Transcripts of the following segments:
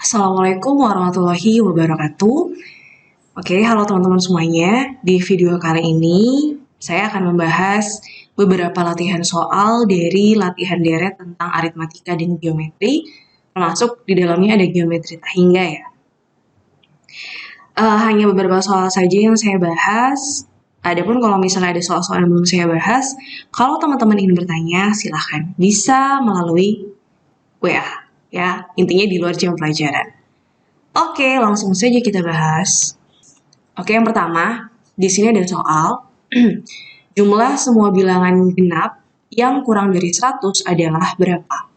Assalamualaikum warahmatullahi wabarakatuh. Oke, halo teman-teman semuanya. Di video kali ini, saya akan membahas beberapa latihan soal dari latihan deret tentang aritmatika dan geometri, termasuk di dalamnya ada geometri tak hingga ya. Hanya beberapa soal saja yang saya bahas. Adapun kalau misalnya ada soal-soal yang belum saya bahas, kalau teman-teman ingin bertanya, silahkan bisa melalui WA. Ya, intinya di luar jam pelajaran. Oke, langsung saja kita bahas. Oke, yang pertama, di sini ada soal. Jumlah semua bilangan genap yang kurang dari 100 adalah berapa?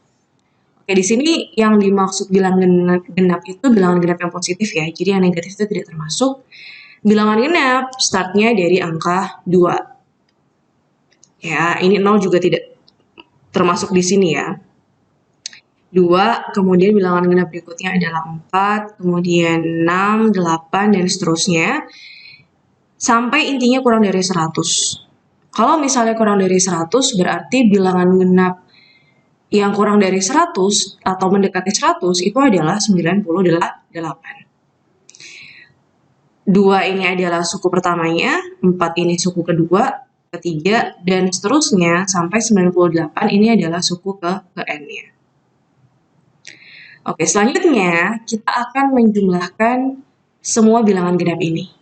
Oke, di sini yang dimaksud bilangan genap itu bilangan genap yang positif ya. Jadi yang negatif itu tidak termasuk. Bilangan genap startnya dari angka 2. Ya, ini 0 juga tidak termasuk di sini ya. 2, kemudian bilangan genap berikutnya adalah 4, kemudian 6, 8, dan seterusnya. Sampai intinya kurang dari 100. Kalau misalnya kurang dari 100, berarti bilangan genap yang kurang dari 100 atau mendekati 100 itu adalah 98. 2 ini adalah suku pertamanya, 4 ini suku kedua, ketiga, dan seterusnya sampai 98 ini adalah suku ke N-nya. Oke, selanjutnya kita akan menjumlahkan semua bilangan genap ini.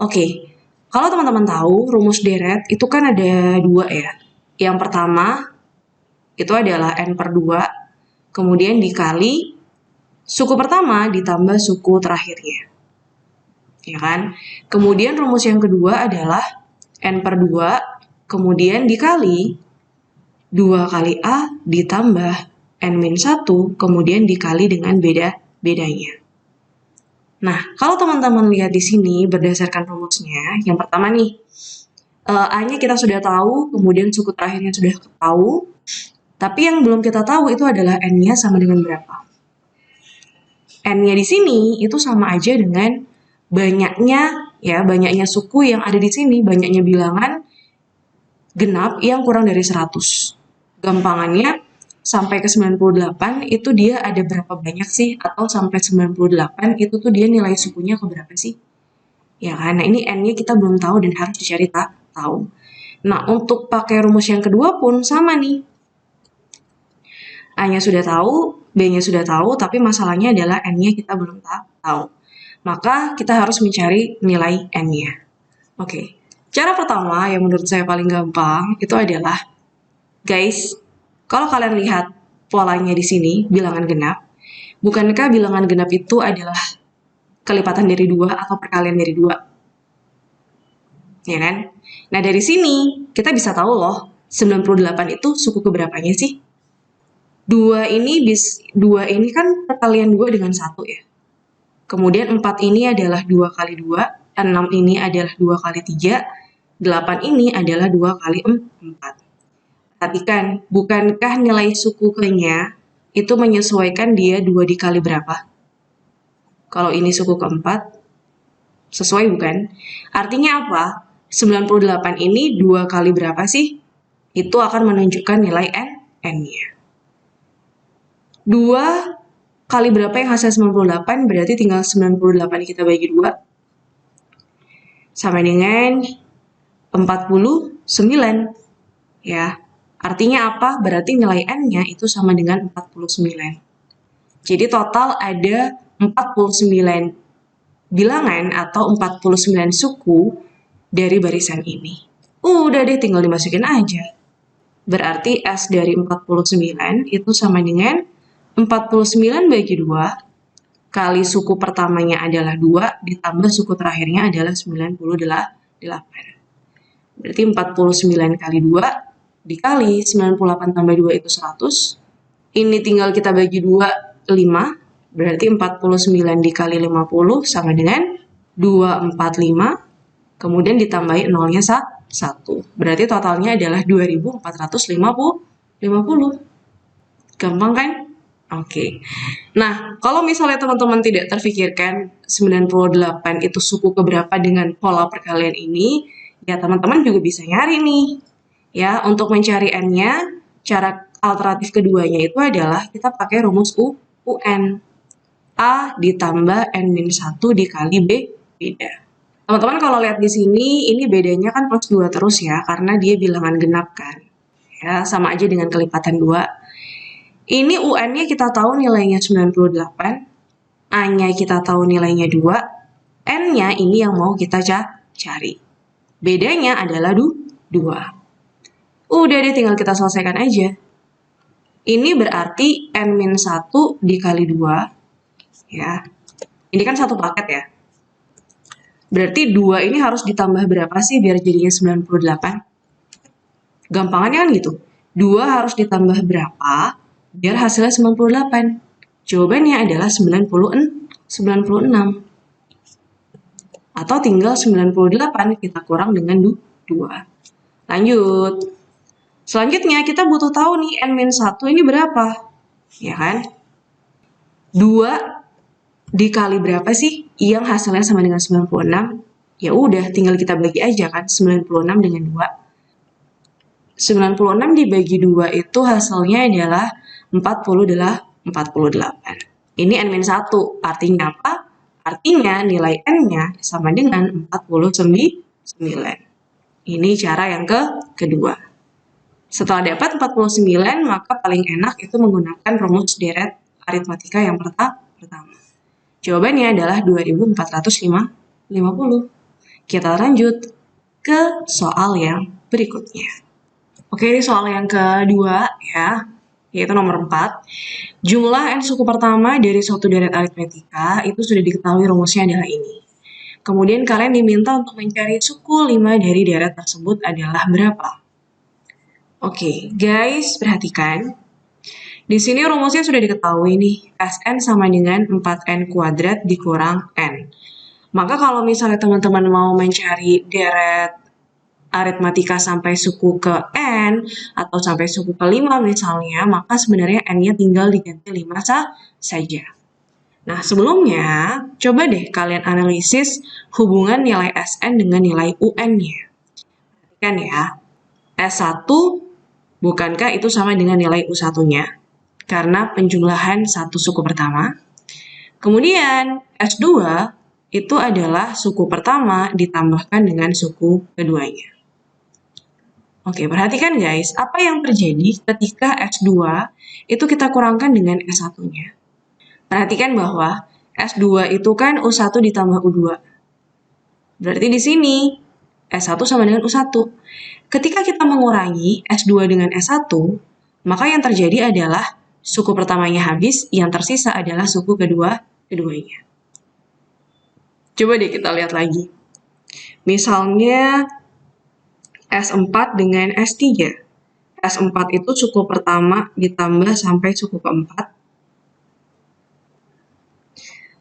Oke, kalau teman-teman tahu rumus deret itu kan ada 2 ya. Yang pertama itu adalah N per 2, kemudian dikali suku pertama ditambah suku terakhirnya. Ya kan? Kemudian rumus yang kedua adalah N per 2, kemudian dikali 2 kali A ditambah N-1, kemudian dikali dengan bedanya. Nah, kalau teman-teman lihat di sini berdasarkan rumusnya, yang pertama nih, A-nya kita sudah tahu, kemudian suku terakhirnya sudah tahu, tapi yang belum kita tahu itu adalah N-nya sama dengan berapa. N-nya di sini itu sama aja dengan banyaknya suku yang ada di sini, banyaknya bilangan genap yang kurang dari 100. Gampangannya, sampai ke 98 itu dia ada berapa banyak sih? Atau sampai 98 itu tuh dia nilai sukunya ke berapa sih? Ya kan, nah ini N-nya kita belum tahu dan harus dicari tahu. Nah, untuk pakai rumus yang kedua pun sama nih. A-nya sudah tahu, B-nya sudah tahu, tapi masalahnya adalah N-nya kita belum tahu. Maka kita harus mencari nilai N-nya. Oke, cara pertama yang menurut saya paling gampang itu adalah, guys, kalau kalian lihat polanya di sini, bilangan genap, bukankah bilangan genap itu adalah kelipatan dari 2 atau perkalian dari 2? Ya kan? Nah, dari sini kita bisa tahu loh, 98 itu suku keberapanya sih? 2 ini kan perkalian 2 dengan 1 ya. Kemudian 4 ini adalah 2 kali 2, 6 ini adalah 2 kali 3, 8 ini adalah 2 kali 4. Perhatikan, bukankah nilai suku ke-nya itu menyesuaikan dia 2 dikali berapa? Kalau ini suku keempat, sesuai bukan? Artinya apa? 98 ini 2 kali berapa sih? Itu akan menunjukkan nilai N-nya. 2 kali berapa yang hasil 98? Berarti tinggal 98 kita bagi 2. Sama dengan 49. Ya. Artinya apa? Berarti nilai N-nya itu sama dengan 49. Jadi total ada 49 bilangan atau 49 suku dari barisan ini. Udah deh, tinggal dimasukin aja. Berarti S dari 49 itu sama dengan 49 bagi 2 kali suku pertamanya adalah 2 ditambah suku terakhirnya adalah 98. Berarti 49 kali 2 dikali 98 tambah 2 itu 100. Ini tinggal kita bagi 2, 5. Berarti 49 dikali 50 sama dengan 245. Kemudian ditambahi nolnya 1. Berarti totalnya adalah 2450. Gampang kan? Oke. Nah, kalau misalnya teman-teman tidak terfikirkan 98 itu suku keberapa dengan pola perkalian ini, ya teman-teman juga bisa nyari nih. Ya, untuk mencari N-nya, cara alternatif keduanya itu adalah kita pakai rumus UN. A ditambah N-1 dikali B beda. Teman-teman kalau lihat di sini, ini bedanya kan plus 2 terus ya, karena dia bilangan genap kan. Ya, sama aja dengan kelipatan 2. Ini UN-nya kita tahu nilainya 98, A-nya kita tahu nilainya 2, N-nya ini yang mau kita cari. Bedanya adalah 2. Udah deh, tinggal kita selesaikan aja. Ini berarti N-1 dikali 2, ya. Ini kan satu paket ya. Berarti 2 ini harus ditambah berapa sih biar jadinya 98? Gampangannya kan gitu. 2 harus ditambah berapa biar hasilnya 98? Jawabannya adalah 96. Atau tinggal 98 kita kurang dengan 2. Lanjut. Selanjutnya kita butuh tahu nih N-1 ini berapa? Ya kan? 2 dikali berapa sih yang hasilnya sama dengan 96? Ya udah, tinggal kita bagi aja kan, 96 dengan 2. 96 dibagi 2 itu hasilnya adalah 48. Ini N-1, artinya apa? Artinya nilai N-nya sama dengan 49. Ini cara yang kedua. Setelah dapat 49, maka paling enak itu menggunakan rumus deret aritmatika yang pertama. Jawabannya adalah 2450. Kita lanjut ke soal yang berikutnya. Oke, ini soal yang kedua ya, yaitu nomor 4. Jumlah N suku pertama dari suatu deret aritmetika itu sudah diketahui rumusnya adalah ini. Kemudian kalian diminta untuk mencari suku 5 dari deret tersebut adalah berapa? Oke, guys, perhatikan. Di sini rumusnya sudah diketahui nih, Sn sama dengan 4N kuadrat dikurang N. Maka kalau misalnya teman-teman mau mencari deret aritmatika sampai suku ke N, atau sampai suku ke 5 misalnya, maka sebenarnya N-nya tinggal diganti 5 saja. Nah, sebelumnya, coba deh kalian analisis hubungan nilai Sn dengan nilai UN-nya. Perhatikan ya, S1 bukankah itu sama dengan nilai U1-nya? Karena penjumlahan satu suku pertama. Kemudian, S2 itu adalah suku pertama ditambahkan dengan suku keduanya. Oke, perhatikan guys, apa yang terjadi ketika S2 itu kita kurangkan dengan S1-nya. Perhatikan bahwa S2 itu kan U1 ditambah U2. Berarti di sini S1 sama dengan U1. Ketika kita mengurangi S2 dengan S1, maka yang terjadi adalah suku pertamanya habis, yang tersisa adalah suku keduanya. Coba deh kita lihat lagi. Misalnya S4 dengan S3. S4 itu suku pertama ditambah sampai suku keempat.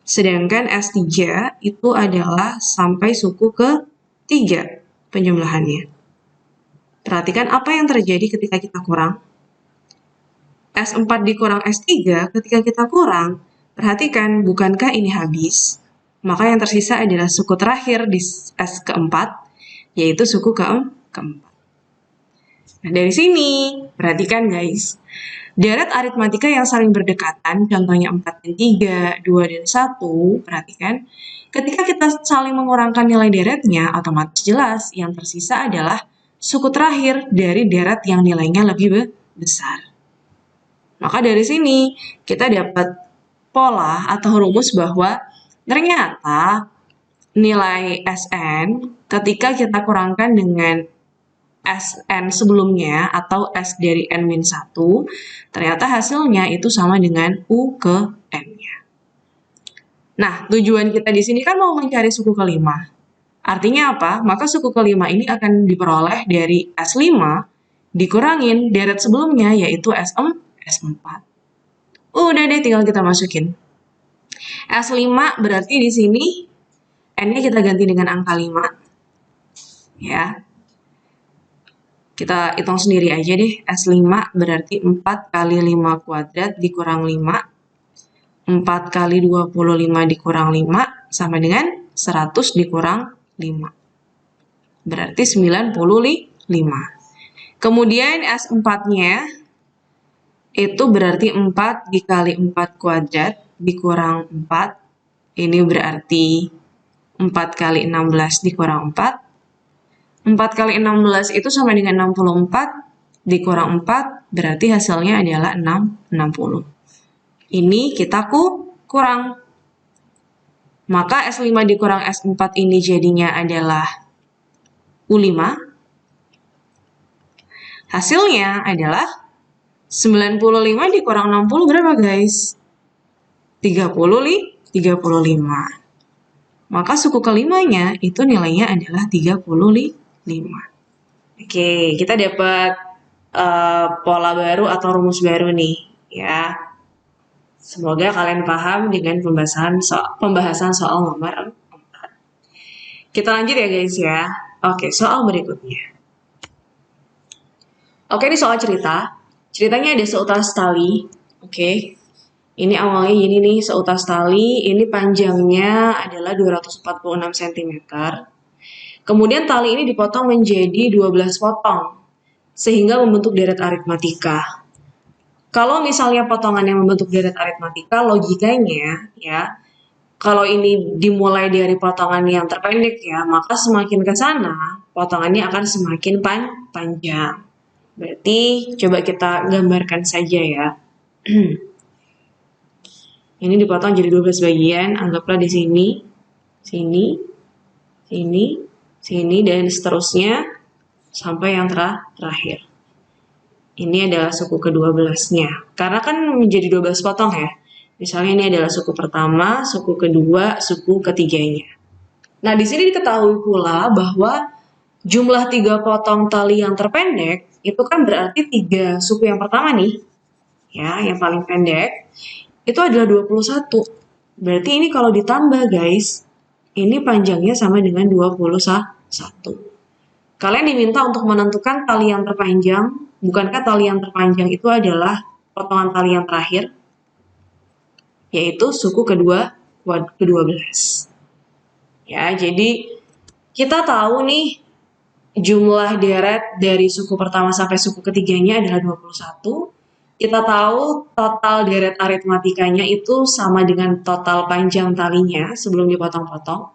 Sedangkan S3 itu adalah sampai suku ke-3 penjumlahannya. Perhatikan apa yang terjadi ketika kita kurang. S4 dikurang S3, ketika kita kurang, perhatikan bukankah ini habis? Maka yang tersisa adalah suku terakhir di S keempat, yaitu suku keempat. Nah, dari sini, perhatikan guys. Deret aritmatika yang saling berdekatan, contohnya 4 dan 3, 2 dan 1, perhatikan. Ketika kita saling mengurangkan nilai deretnya, otomatis jelas yang tersisa adalah suku terakhir dari deret yang nilainya lebih besar. Maka dari sini, kita dapat pola atau rumus bahwa ternyata nilai Sn ketika kita kurangkan dengan Sn sebelumnya atau S dari N-1, ternyata hasilnya itu sama dengan U ke N-nya. Nah, tujuan kita di sini kan mau mencari suku kelima. Artinya apa? Maka suku kelima ini akan diperoleh dari S5 dikurangin deret sebelumnya yaitu S4. Udah deh, tinggal kita masukin. S5 berarti di sini N-nya kita ganti dengan angka 5. Ya. Kita hitung sendiri aja deh. S5 berarti 4 kali 5 kuadrat dikurang 5. 4 kali 25 dikurang 5 sama dengan 100 dikurang 5. Berarti 95. Kemudian S4-nya itu berarti 4 dikali 4 kuadrat dikurang 4. Ini berarti 4 kali 16 dikurang 4. 4 kali 16 itu sama dengan 64, dikurang 4, berarti hasilnya adalah 60. Ini kita kurang. Maka S5 dikurang S4 ini jadinya adalah U5. Hasilnya adalah 95 dikurang 60 berapa guys? 35. Maka suku kelimanya itu nilainya adalah 35. Oke, kita dapat pola baru atau rumus baru nih, ya. Semoga kalian paham dengan pembahasan soal nomor 4. Kita lanjut ya guys ya. Oke, soal berikutnya. Oke, ini soal cerita. Ceritanya ada seutas tali. Oke. Ini awalnya gini nih, seutas tali. Ini panjangnya adalah 246 cm. Kemudian tali ini dipotong menjadi 12 potong, sehingga membentuk deret aritmatika. Kalau misalnya potongan yang membentuk deret aritmatika, logikanya ya, kalau ini dimulai dari potongan yang terpendek ya, maka semakin ke sana, potongannya akan semakin panjang. Berarti coba kita gambarkan saja ya. Ini dipotong jadi 12 bagian, anggaplah di sini, sini, sini, sini, dan seterusnya sampai yang terakhir. Ini adalah suku ke-12-nya. Karena kan menjadi 12 potong ya. Misalnya ini adalah suku pertama, suku kedua, suku ketiganya. Nah, di sini diketahui pula bahwa jumlah 3 potong tali yang terpendek itu kan berarti 3 suku yang pertama nih. Ya, yang paling pendek itu adalah 21. Berarti ini kalau ditambah guys, ini panjangnya sama dengan 21. Kalian diminta untuk menentukan tali yang terpanjang. Bukankah tali yang terpanjang itu adalah potongan tali yang terakhir? Yaitu suku ke-12. Ya, jadi kita tahu nih jumlah deret dari suku pertama sampai suku ketiganya adalah 21. Kita tahu total deret aritmatikanya itu sama dengan total panjang talinya sebelum dipotong-potong.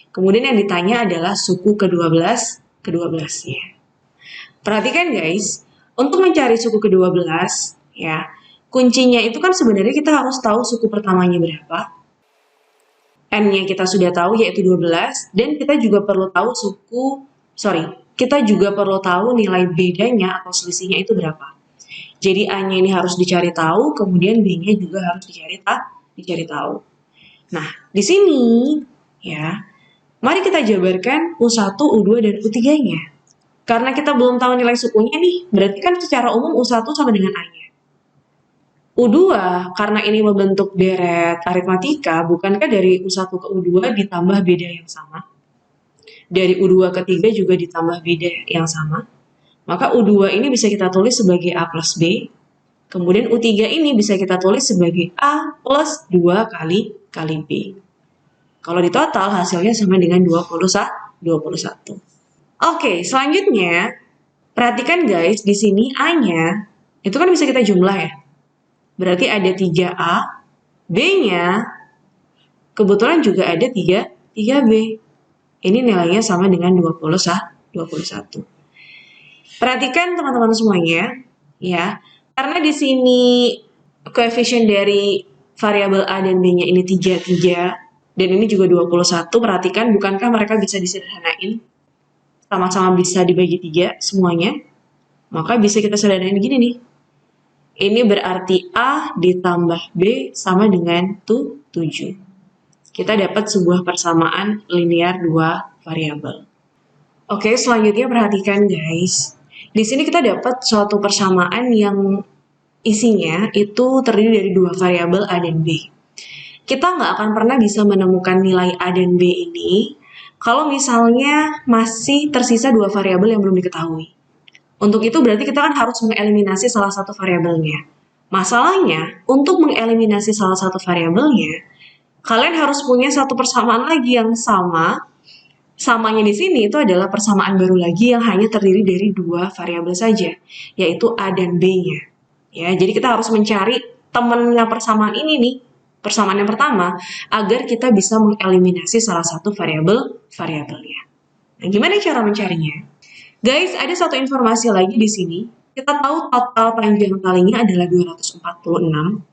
Kemudian yang ditanya adalah suku ke-12-nya. Perhatikan guys, untuk mencari suku ke-12 ya, kuncinya itu kan sebenarnya kita harus tahu suku pertamanya berapa. N-nya kita sudah tahu yaitu 12, dan kita juga perlu tahu kita juga perlu tahu nilai bedanya atau selisihnya itu berapa. Jadi A-nya ini harus dicari tahu, kemudian B-nya juga harus dicari tahu. Nah, di sini ya, mari kita jabarkan U1, U2, dan U3-nya. Karena kita belum tahu nilai sukunya nih, berarti kan secara umum U1 sama dengan A-nya. U2, karena ini membentuk deret aritmatika, bukankah dari U1 ke U2 ditambah beda yang sama? Dari U2 ke 3 juga ditambah beda yang sama. Maka U2 ini bisa kita tulis sebagai A plus B. Kemudian U3 ini bisa kita tulis sebagai A plus 2 kali B. Kalau ditotal hasilnya sama dengan 21. Oke, selanjutnya perhatikan guys, di sini A-nya itu kan bisa kita jumlah ya. Berarti ada 3A, B-nya kebetulan juga ada 3B. Ini nilainya sama dengan 21. Perhatikan teman-teman semuanya ya. Karena di sini koefisien dari variabel A dan B-nya ini 3 dan ini juga 21. Perhatikan, bukankah mereka bisa disederhanain? Sama-sama bisa dibagi 3 semuanya. Maka bisa kita sederhanain gini nih. Ini berarti A ditambah B sama dengan 7. Kita dapat sebuah persamaan linear 2 variabel. Oke, selanjutnya perhatikan guys. Di sini kita dapat suatu persamaan yang isinya itu terdiri dari 2 variabel A dan B. Kita nggak akan pernah bisa menemukan nilai A dan B ini kalau misalnya masih tersisa 2 variabel yang belum diketahui. Untuk itu berarti kita kan harus mengeliminasi salah satu variabelnya. Masalahnya, untuk mengeliminasi salah satu variabelnya, kalian harus punya satu persamaan lagi yang sama. Samanya di sini itu adalah persamaan baru lagi yang hanya terdiri dari 2 variabel saja, yaitu A dan B-nya. Ya, jadi kita harus mencari temannya persamaan ini nih. persamaan yang pertama agar kita bisa mengeliminasi salah satu variabelnya. Nah, gimana cara mencarinya? Guys, ada satu informasi lagi di sini. Kita tahu total panjang talinya adalah 246.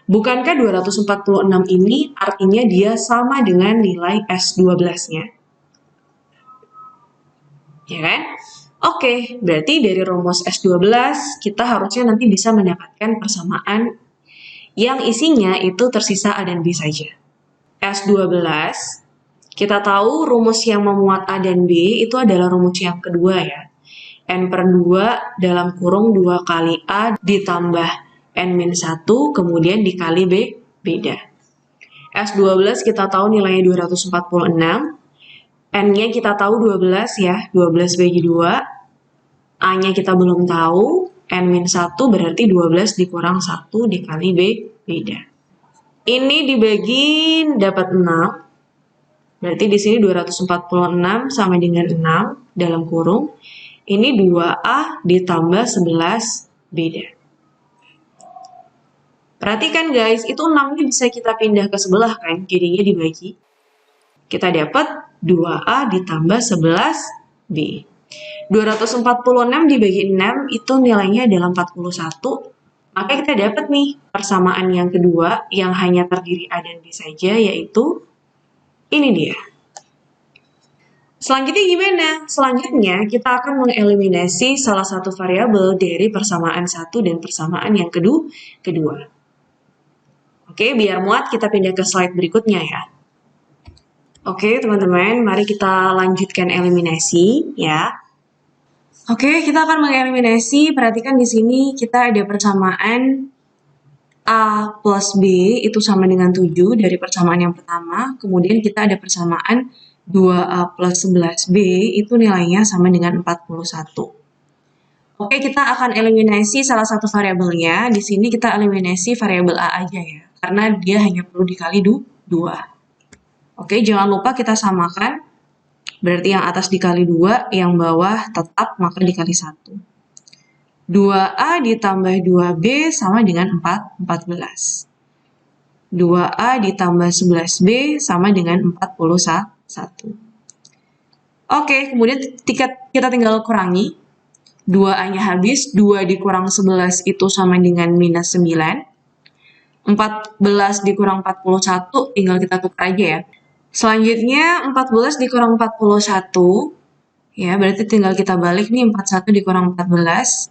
Bukankah 246 ini artinya dia sama dengan nilai S12-nya? Ya kan? Oke, berarti dari rumus S12 kita harusnya nanti bisa mendapatkan persamaan yang isinya itu tersisa A dan B saja. S12, kita tahu rumus yang memuat A dan B itu adalah rumus yang kedua ya. N per 2 dalam kurung 2 kali A ditambah N-1 kemudian dikali B, beda. S12 kita tahu nilainya 246. N-nya kita tahu 12 ya, 12 bagi 2. A-nya kita belum tahu, N-1 berarti 12 dikurang 1 dikali B, beda. Ini dibagi dapat 6. Berarti di sini 246 sama dengan 6 dalam kurung. Ini 2A ditambah 11 beda. Perhatikan guys, itu 6-nya bisa kita pindah ke sebelah kan, jadinya dibagi. Kita dapat 2A ditambah 11B. 246 dibagi 6 itu nilainya adalah 41. Maka kita dapat nih persamaan yang kedua yang hanya terdiri A dan B saja, yaitu ini dia. Selanjutnya gimana? Selanjutnya kita akan mengeliminasi salah satu variabel dari persamaan satu dan persamaan yang kedua. Oke, biar muat kita pindah ke slide berikutnya ya. Oke, teman-teman, mari kita lanjutkan eliminasi ya. Oke, kita akan mengeliminasi. Perhatikan di sini kita ada persamaan A plus B itu sama dengan 7 dari persamaan yang pertama. Kemudian kita ada persamaan 2A plus 11B itu nilainya sama dengan 41. Oke, kita akan eliminasi salah satu variabelnya. Di sini kita eliminasi variabel A aja ya, karena dia hanya perlu dikali 2. Oke, jangan lupa kita samakan. Berarti yang atas dikali 2, yang bawah tetap, maka dikali 1. 2A ditambah 2B sama dengan 14. 2A ditambah 11B sama dengan 41. Oke, kemudian kita tinggal kurangi. 2A-nya habis, 2 dikurang 11 itu sama dengan minus 9. 14 dikurang 41, tinggal kita tukar aja ya. Selanjutnya 14 dikurang 41, ya berarti tinggal kita balik nih, 41 dikurang 14.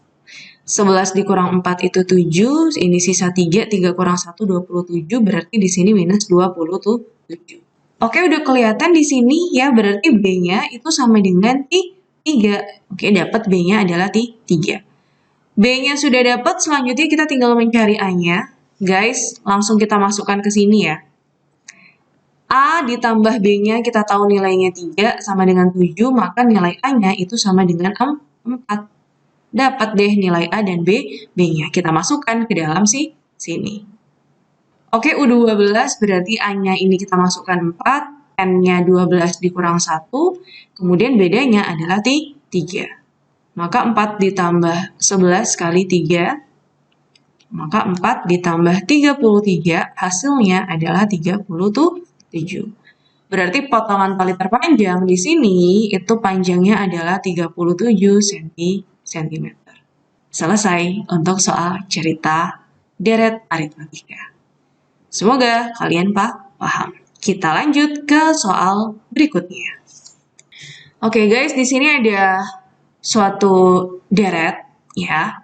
11 dikurang 4 itu 7, ini sisa 3, 3 kurang 1, 27, berarti di sini minus 27. Oke, udah kelihatan di sini ya, berarti B-nya itu sama dengan 3. Oke, dapat B-nya adalah 3. B-nya sudah dapat, selanjutnya kita tinggal mencari A-nya. Guys, langsung kita masukkan ke sini ya. A ditambah B-nya kita tahu nilainya 3 sama dengan 7, maka nilai A-nya itu sama dengan 4. Dapat deh nilai A dan B-nya. Kita masukkan ke dalam sini. Oke, U12 berarti A-nya ini kita masukkan 4, N-nya 12 dikurang 1, kemudian bedanya adalah 3. Maka 4 ditambah 11 kali 3, maka 4 ditambah 33, hasilnya adalah 37. Berarti potongan tali terpanjang di sini itu panjangnya adalah 37 cm. Selesai untuk soal cerita deret aritmatika. Semoga kalian paham. Kita lanjut ke soal berikutnya. Oke guys, di sini ada suatu deret ya.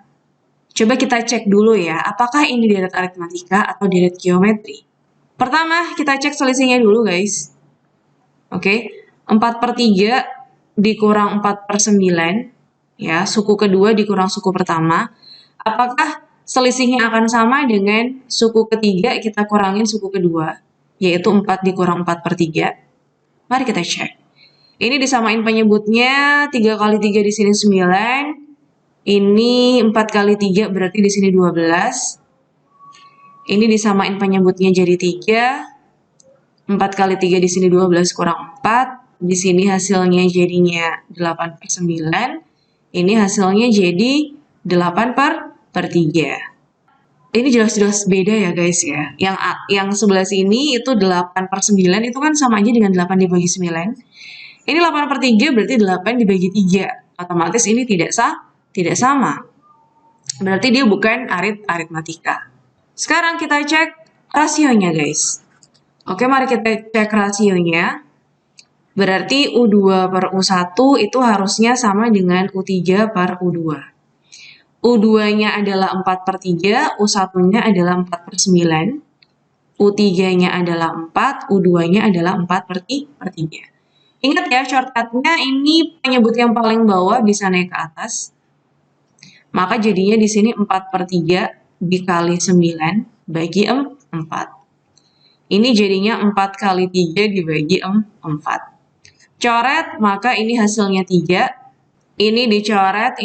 Coba kita cek dulu ya, apakah ini deret aritmatika atau deret geometri. Pertama, kita cek selisihnya dulu guys. Oke, 4/3 dikurang 4/9, ya, suku kedua dikurang suku pertama. Apakah selisihnya akan sama dengan suku ketiga kita kurangin suku kedua, yaitu 4 dikurang 4/3. Mari kita cek. Ini disamain penyebutnya, 3 kali 3 di sini 9. Ini 4 kali 3 berarti di sini 12. Ini disamain penyebutnya jadi 3. 4 kali 3 di sini 12 kurang 4. Di sini hasilnya jadinya 8/9. Ini hasilnya jadi 8/3. Ini jelas-jelas beda ya guys ya. Yang sebelah sini itu 8/9 itu kan sama aja dengan 8 dibagi 9. Ini 8/3 berarti 8 dibagi 3. Otomatis ini tidak sama. Berarti dia bukan aritmatika. Sekarang kita cek rasionya guys. Oke, mari kita cek rasionya. Berarti U2 per U1 itu harusnya sama dengan U3 per U2. U2-nya adalah 4/3, U1-nya adalah 4/9, U3-nya adalah 4, U2-nya adalah 4/3. Ingat ya, shortcut-nya ini penyebut yang paling bawah bisa naik ke atas. Maka jadinya di sini 4/3 dikali 9 bagi 4. Ini jadinya 4 kali 3 dibagi 4. Coret, maka ini hasilnya 3. Ini dicoret,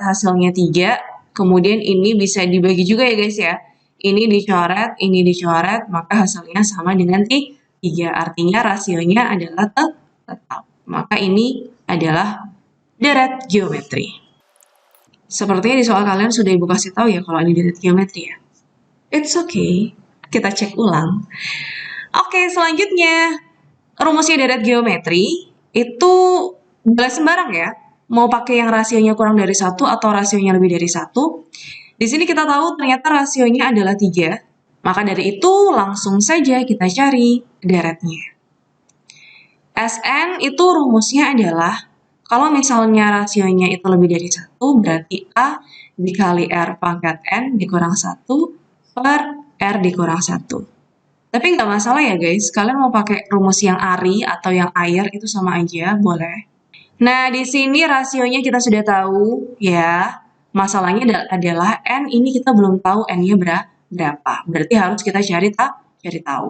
hasilnya 3. Kemudian ini bisa dibagi juga ya guys ya. Ini dicoret, maka hasilnya sama dengan 3. Artinya rasionya adalah tetap. Maka ini adalah deret geometri. Sepertinya di soal kalian sudah Ibu kasih tahu ya kalau ini deret geometri ya. It's okay. Kita cek ulang. Oke, selanjutnya rumusnya deret geometri itu boleh sembarang ya. Mau pakai yang rasionya kurang dari 1 atau rasionya lebih dari 1. Di sini kita tahu ternyata rasionya adalah 3. Maka dari itu langsung saja kita cari deretnya. Sn itu rumusnya adalah kalau misalnya rasionya itu lebih dari 1, berarti A dikali R pangkat N dikurang 1 per R dikurang 1. Tapi nggak masalah ya guys, kalian mau pakai rumus yang ARI atau yang air itu sama aja, boleh. Nah, di sini rasionya kita sudah tahu ya. Masalahnya adalah N ini kita belum tahu N-nya berapa. Berarti harus kita cari tahu.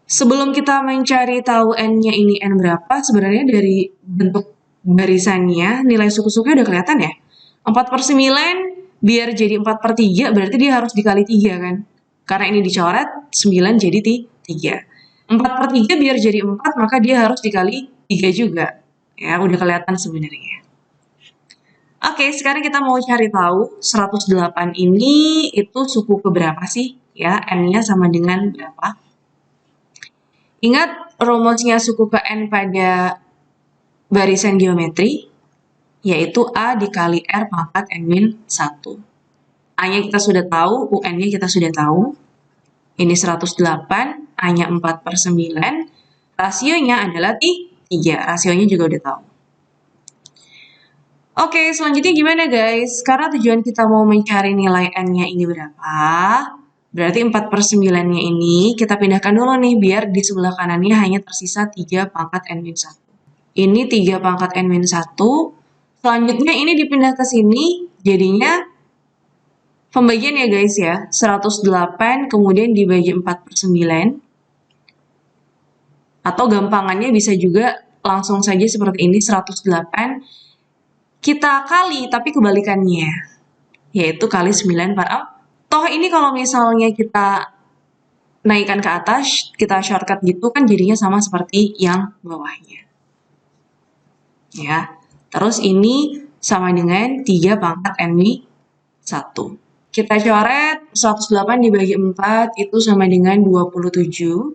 Sebelum kita mencari tahu N-nya ini N berapa, sebenarnya dari bentuk barisannya, nilai suku-sukunya udah kelihatan ya. 4/9 biar jadi 4/3, berarti dia harus dikali 3 kan. Karena ini dicoret, 9 jadi 3. 4/3 biar jadi 4, maka dia harus dikali 3 juga. Ya, udah kelihatan sebenarnya. Oke, sekarang kita mau cari tahu 108 ini itu suku keberapa sih? Ya, N-nya sama dengan berapa? Ingat rumusnya suku ke N pada barisan geometri, yaitu A dikali R pangkat N-1. A-nya kita sudah tahu, UN-nya kita sudah tahu. Ini 108, A-nya 4/9, rasionya adalah 3, rasionya juga udah tahu. Oke, selanjutnya gimana guys? Karena tujuan kita mau mencari nilai N-nya ini berapa, berarti 4/9-nya ini kita pindahkan dulu nih, biar di sebelah kanannya hanya tersisa 3 pangkat N-1. Ini 3 pangkat N-1, selanjutnya ini dipindah ke sini, jadinya pembagian ya guys ya, 108 kemudian dibagi 4/9. Atau gampangannya bisa juga langsung saja seperti ini, 108 kita kali tapi kebalikannya, yaitu kali 9/4. Toh ini kalau misalnya kita naikkan ke atas, kita shortcut gitu kan jadinya sama seperti yang bawahnya. Ya, terus ini sama dengan 3 pangkat N-1. Kita coret, 108 dibagi 4 itu sama dengan 27.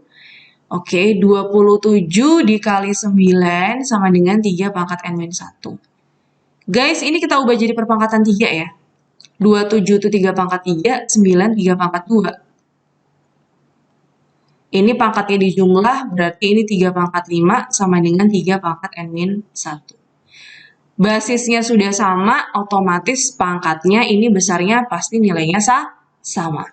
Oke, 27 dikali 9 sama dengan 3 pangkat N-1. Guys, ini kita ubah jadi perpangkatan 3 ya. 27 itu 3 pangkat 3, 9 3 pangkat 2. Ini pangkatnya dijumlah, berarti ini 3 pangkat 5 sama dengan 3 pangkat N-1. Basisnya sudah sama, otomatis pangkatnya ini besarnya pasti nilainya sama.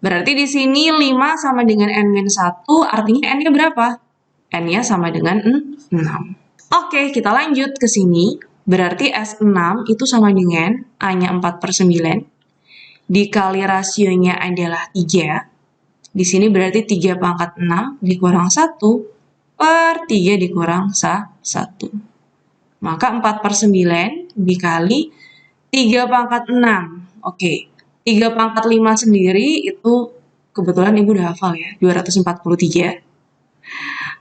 Berarti di sini 5 sama dengan N-1, artinya N-nya berapa? N-nya sama dengan 6. Oke, kita lanjut ke sini. Berarti S6 itu sama dengan A-nya 4/9. Dikali rasionya adalah 3. Di sini berarti 3 pangkat 6 dikurang 1 per 3 dikurang 1. Maka 4/9 dikali 3 pangkat 6. Oke, 3 pangkat 5 sendiri itu kebetulan Ibu udah hafal ya, 243.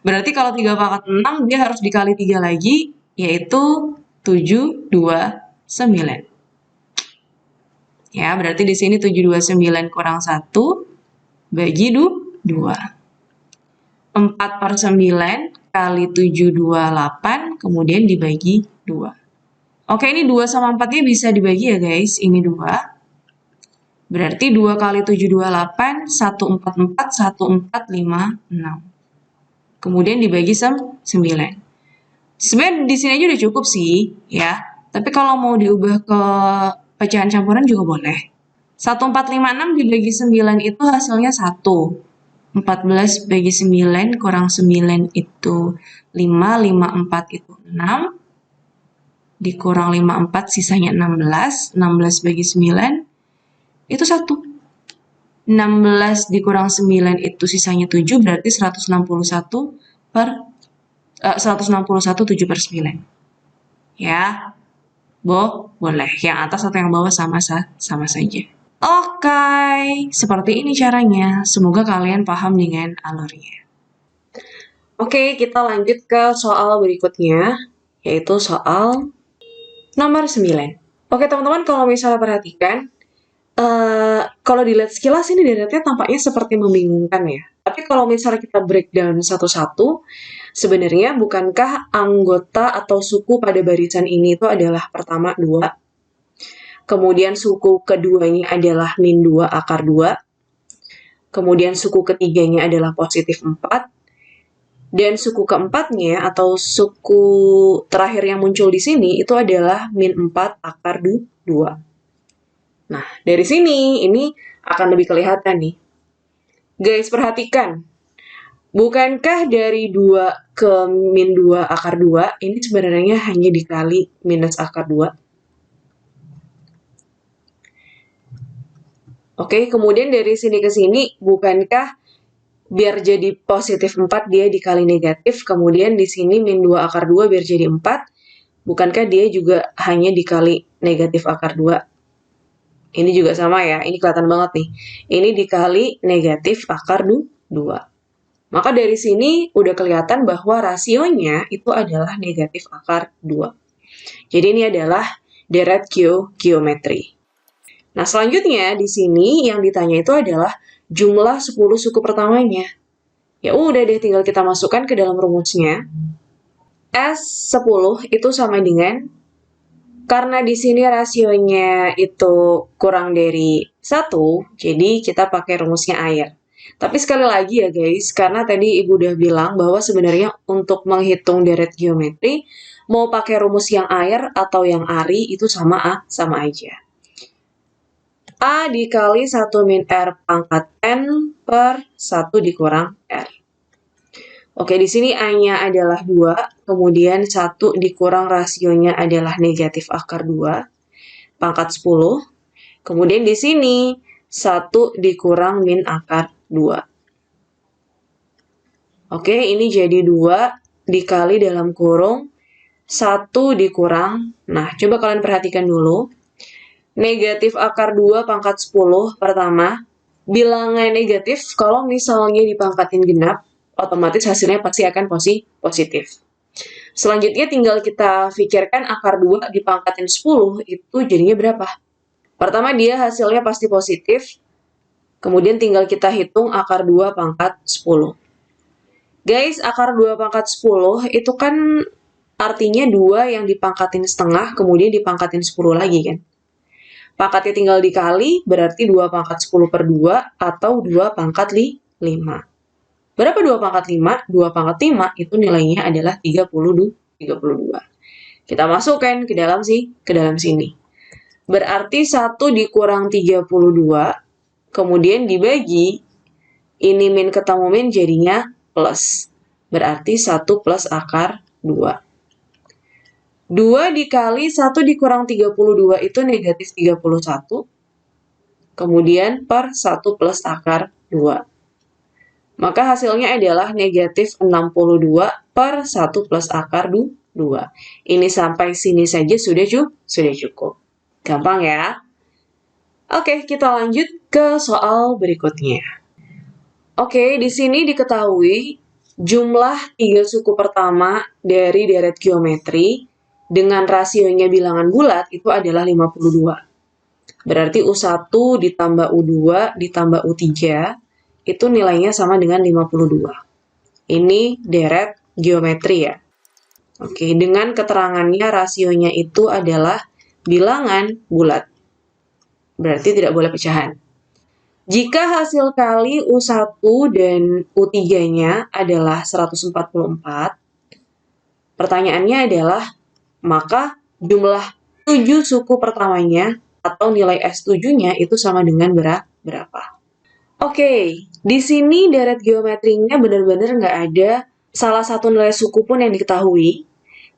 Berarti kalau 3 pangkat 6 dia harus dikali 3 lagi, yaitu 729. Ya, berarti di sini 729 kurang 1 bagi 2. 4/9 kali 728 kemudian dibagi 2. Oke, ini 2 sama 4-nya bisa dibagi ya guys. Ini 2. Berarti 2 kali 728, 144, 1456. Kemudian dibagi 9. Sebenarnya di sini aja udah cukup sih, ya. Tapi kalau mau diubah ke pecahan campuran juga boleh. 1456 dibagi 9 itu hasilnya 1. 14 bagi 9 kurang 9 itu 5, 54 itu 6. Dikurang 54 sisanya 16. 16 bagi 9 itu 1. 16 dikurang 9 itu sisanya 7, berarti 161 7/9. Ya, boleh. Yang atas atau yang bawah sama saja. Oke, seperti ini caranya. Semoga kalian paham dengan alurnya. Oke, kita lanjut ke soal berikutnya, yaitu soal nomor 9. Oke, teman-teman, kalau misalnya perhatikan, kalau dilihat sekilas ini deretnya tampaknya seperti membingungkan ya. Tapi kalau misalnya kita breakdown satu-satu, sebenarnya bukankah anggota atau suku pada barisan ini itu adalah pertama 2, kemudian suku keduanya adalah min 2 akar 2, kemudian suku ketiganya adalah positif 4, dan suku keempatnya atau suku terakhir yang muncul di sini itu adalah min 4 akar 2. Nah, dari sini ini akan lebih kelihatan nih. Guys, perhatikan. Bukankah dari 2 ke min 2 akar 2 ini sebenarnya hanya dikali minus akar 2? Oke, kemudian dari sini ke sini, bukankah biar jadi positif 4 dia dikali negatif, kemudian di sini min 2 akar 2 biar jadi 4, bukankah dia juga hanya dikali negatif akar 2? Ini juga sama ya, ini kelihatan banget nih. Ini dikali negatif akar 2. Maka dari sini udah kelihatan bahwa rasionya itu adalah negatif akar 2. Jadi ini adalah deret geometri. Nah, selanjutnya di sini yang ditanya itu adalah jumlah 10 suku pertamanya. Ya udah deh, tinggal kita masukkan ke dalam rumusnya. S10 itu sama dengan, karena di sini rasionya itu kurang dari 1, jadi kita pakai rumusnya air. Tapi sekali lagi ya guys, karena tadi Ibu udah bilang bahwa sebenarnya untuk menghitung deret geometri, mau pakai rumus yang air atau yang ari itu sama aja. A dikali 1 min R pangkat N per 1 dikurang R. Oke, di sini A-nya adalah 2, kemudian 1 dikurang rasionya adalah negatif akar 2, pangkat 10. Kemudian di sini 1 dikurang min akar 2. Oke, ini jadi 2 dikali dalam kurung 1 dikurang. Nah, coba kalian perhatikan dulu. Negatif akar 2 pangkat 10 pertama, bilangan negatif kalau misalnya dipangkatin genap, otomatis hasilnya pasti akan positif. Selanjutnya tinggal kita pikirkan akar 2 dipangkatin 10 itu jadinya berapa? Pertama dia hasilnya pasti positif, kemudian tinggal kita hitung akar 2 pangkat 10. Guys, akar 2 pangkat 10 itu kan artinya 2 yang dipangkatin setengah, kemudian dipangkatin 10 lagi kan? Pangkatnya tinggal dikali, berarti 2 pangkat 10 per 2 atau 2 pangkat 5. Berapa 2 pangkat 5? 2 pangkat 5 itu nilainya adalah 32. Kita masukkan ke dalam sini. Berarti 1 dikurang 32, kemudian dibagi, ini min ketemu min jadinya plus. Berarti 1 plus akar 2. 2 dikali 1 dikurang 32 itu negatif 31. Kemudian per 1 plus akar 2. Maka hasilnya adalah negatif 62 per 1 plus akar 2. Ini sampai sini saja sudah cukup. Gampang ya? Oke, kita lanjut ke soal berikutnya. Oke, di sini diketahui jumlah 3 suku pertama dari deret geometri dengan rasionya bilangan bulat itu adalah 52. Berarti U1 ditambah U2 ditambah U3 itu nilainya sama dengan 52. Ini deret geometri ya. Oke, dengan keterangannya rasionya itu adalah bilangan bulat. Berarti tidak boleh pecahan. Jika hasil kali U1 dan U3-nya adalah 144, pertanyaannya adalah, maka jumlah 7 suku pertamanya atau nilai S7-nya itu sama dengan berapa? Oke, di sini deret geometrinya benar-benar nggak ada salah satu nilai suku pun yang diketahui.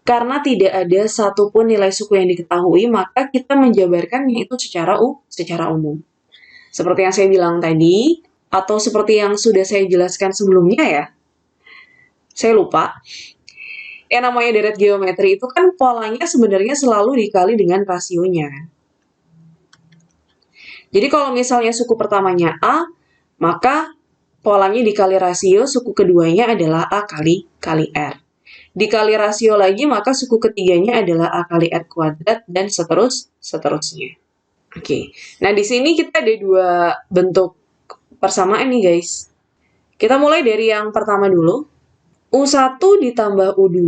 Karena tidak ada satupun nilai suku yang diketahui, maka kita menjabarkannya itu secara umum. Seperti yang saya bilang tadi, atau seperti yang sudah saya jelaskan sebelumnya ya, saya lupa. Yang namanya deret geometri itu kan polanya sebenarnya selalu dikali dengan rasionya. Jadi kalau misalnya suku pertamanya A, maka polanya dikali rasio, suku keduanya adalah A kali R. Dikali rasio lagi, maka suku ketiganya adalah A kali R kuadrat, dan seterusnya. Oke, nah di sini kita ada dua bentuk persamaan nih guys. Kita mulai dari yang pertama dulu. U1 ditambah U2,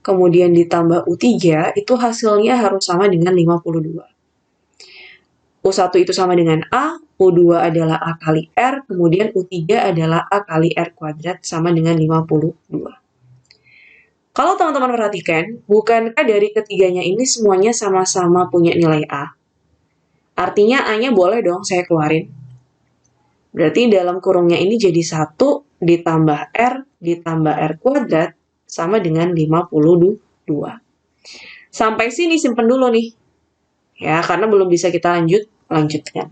kemudian ditambah U3, itu hasilnya harus sama dengan 52. U1 itu sama dengan A, U2 adalah A kali R, kemudian U3 adalah A kali R kuadrat sama dengan 52. Kalau teman-teman perhatikan, bukankah dari ketiganya ini semuanya sama-sama punya nilai A? Artinya A-nya boleh dong saya keluarin. Berarti dalam kurungnya ini jadi 1 ditambah R ditambah R kuadrat sama dengan 52. Sampai sini simpen dulu nih. Ya, karena belum bisa kita lanjutkan.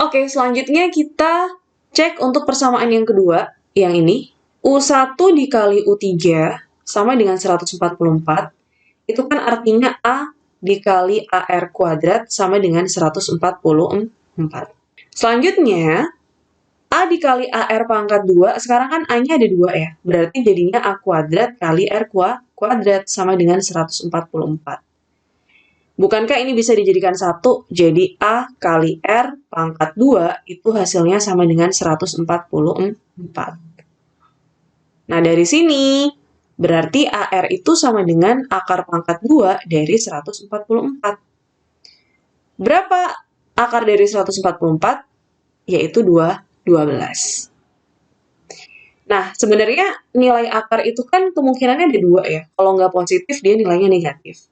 Oke, selanjutnya kita cek untuk persamaan yang kedua, yang ini. U1 dikali U3 sama dengan 144, itu kan artinya A dikali AR kuadrat sama dengan 144. Selanjutnya, A dikali AR pangkat 2, sekarang kan A-nya ada 2 ya, berarti jadinya A kuadrat kali R kuadrat sama dengan 144. Bukankah ini bisa dijadikan 1, jadi A kali R pangkat 2 itu hasilnya sama dengan 144. Nah, dari sini, berarti AR itu sama dengan akar pangkat 2 dari 144. Berapa akar dari 144? Yaitu 12. Nah, sebenarnya nilai akar itu kan kemungkinannya ada 2 ya. Kalau nggak positif, dia nilainya negatif.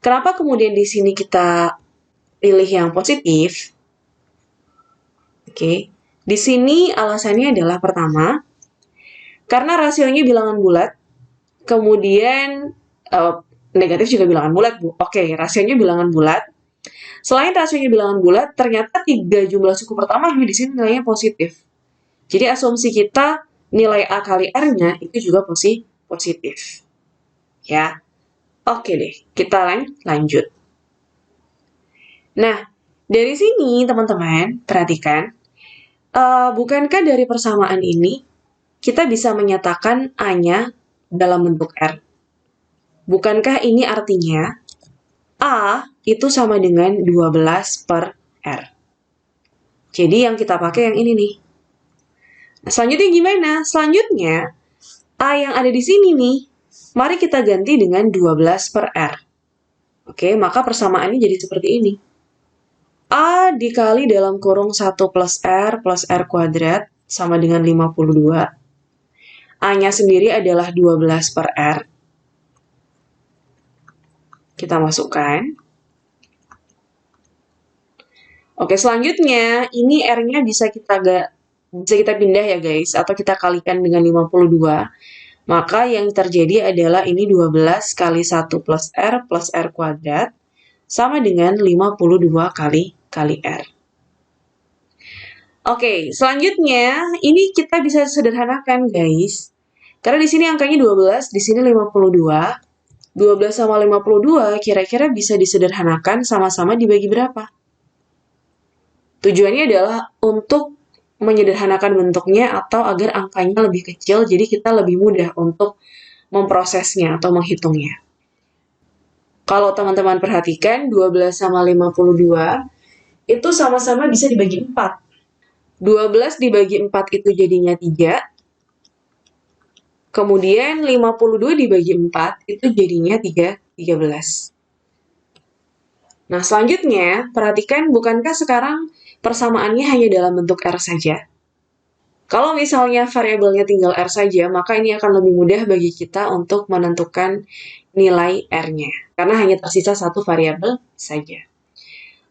Kenapa kemudian di sini kita pilih yang positif? Oke, di sini alasannya adalah pertama, karena rasionya bilangan bulat, kemudian negatif juga bilangan bulat, Bu. Oke, rasionya bilangan bulat. Selain rasionya bilangan bulat, ternyata 3 jumlah suku pertama di sini nilainya positif. Jadi asumsi kita nilai A kali R-nya itu juga positif. Ya. Oke deh, kita lanjut. Nah, dari sini teman-teman, perhatikan, bukankah dari persamaan ini kita bisa menyatakan A-nya dalam bentuk R? Bukankah ini artinya A itu sama dengan 12 per R? Jadi yang kita pakai yang ini nih. Nah, selanjutnya gimana? Selanjutnya, A yang ada di sini nih, mari kita ganti dengan 12 per R. Oke, maka persamaannya jadi seperti ini. A dikali dalam kurung 1 plus R kuadrat sama dengan 52. A-nya sendiri adalah 12 per R. Kita masukkan. Oke, selanjutnya ini R-nya bisa kita pindah ya guys, atau kita kalikan dengan 52. Maka yang terjadi adalah ini 12 kali 1 plus R kuadrat sama dengan 52 kali R. Oke, selanjutnya ini kita bisa sederhanakan guys. Karena di sini angkanya 12, di sini 52. 12 sama 52 kira-kira bisa disederhanakan sama-sama dibagi berapa? Tujuannya adalah untuk menyederhanakan bentuknya atau agar angkanya lebih kecil, jadi kita lebih mudah untuk memprosesnya atau menghitungnya. Kalau teman-teman perhatikan, 12 sama 52 itu sama-sama bisa dibagi 4. 12 dibagi 4 itu jadinya 3. Kemudian 52 dibagi 4 itu jadinya 13. Nah, selanjutnya, perhatikan bukankah sekarang persamaannya hanya dalam bentuk R saja? Kalau misalnya variabelnya tinggal R saja, maka ini akan lebih mudah bagi kita untuk menentukan nilai R-nya. Karena hanya tersisa satu variabel saja.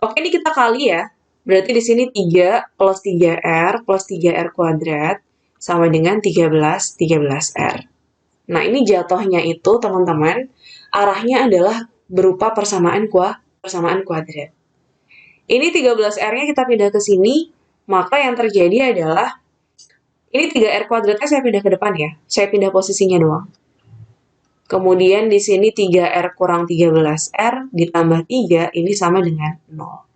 Oke, ini kita kali ya. Berarti di sini 3 plus 3R plus 3R kuadrat sama dengan 13R. Nah, ini jatuhnya itu, teman-teman, arahnya adalah berupa persamaan kuadrat. Ini 13R-nya kita pindah ke sini, maka yang terjadi adalah ini 3R kuadratnya saya pindah ke depan ya. Saya pindah posisinya doang. Kemudian di sini 3R kurang 13R ditambah 3, ini sama dengan 0.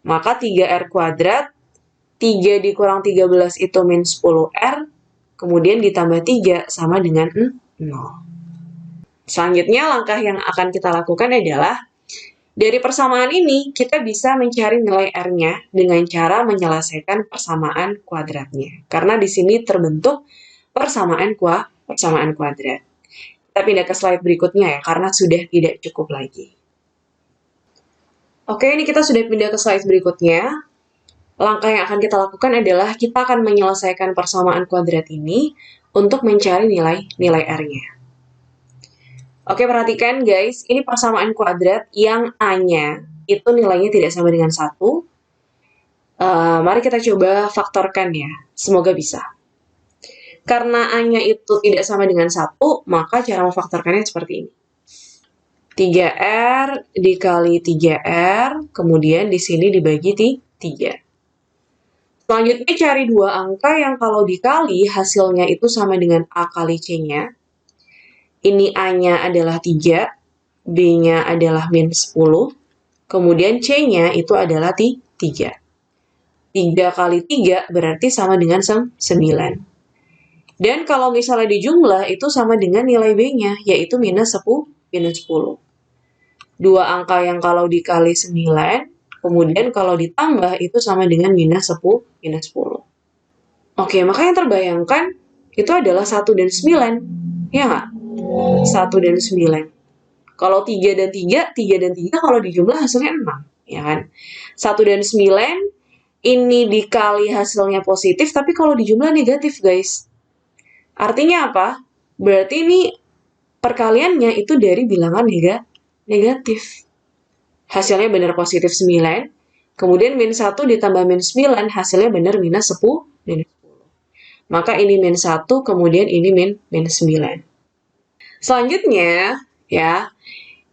Maka 3R kuadrat, 3 dikurang 13 itu min 10R, kemudian ditambah 3 sama dengan 0. Selanjutnya langkah yang akan kita lakukan adalah, dari persamaan ini kita bisa mencari nilai R-nya dengan cara menyelesaikan persamaan kuadratnya. Karena di sini terbentuk persamaan kuadrat. Kita pindah ke slide berikutnya ya, karena sudah tidak cukup lagi. Oke, ini kita sudah pindah ke slide berikutnya. Langkah yang akan kita lakukan adalah kita akan menyelesaikan persamaan kuadrat ini untuk mencari nilai R-nya. Oke, perhatikan guys, ini persamaan kuadrat yang A-nya itu nilainya tidak sama dengan 1. Mari kita coba faktorkan ya, semoga bisa. Karena A-nya itu tidak sama dengan 1, maka cara memfaktorkannya seperti ini. 3R dikali 3R, kemudian di sini dibagi 3. Selanjutnya cari dua angka yang kalau dikali hasilnya itu sama dengan A kali C-nya. Ini A-nya adalah 3, B-nya adalah min 10, kemudian C-nya itu adalah 3. 3 kali 3 berarti sama dengan 9. Dan kalau misalnya dijumlah itu sama dengan nilai B-nya, yaitu minus 10. Dua angka yang kalau dikali 9, kemudian kalau ditambah itu sama dengan minus 10. Oke, maka yang terbayangkan itu adalah 1 dan 9. Ya nggak? 1 dan 9. Kalau 3 dan 3, 3 dan 3 kalau dijumlah hasilnya 6. Ya kan? 1 dan 9, ini dikali hasilnya positif, tapi kalau dijumlah negatif, guys. Artinya apa? Berarti ini perkaliannya itu dari bilangan negatif. Hasilnya benar positif 9, kemudian min 1 ditambah min 9, hasilnya benar minus 10. Maka ini min 1, kemudian ini min 9. Selanjutnya, ya,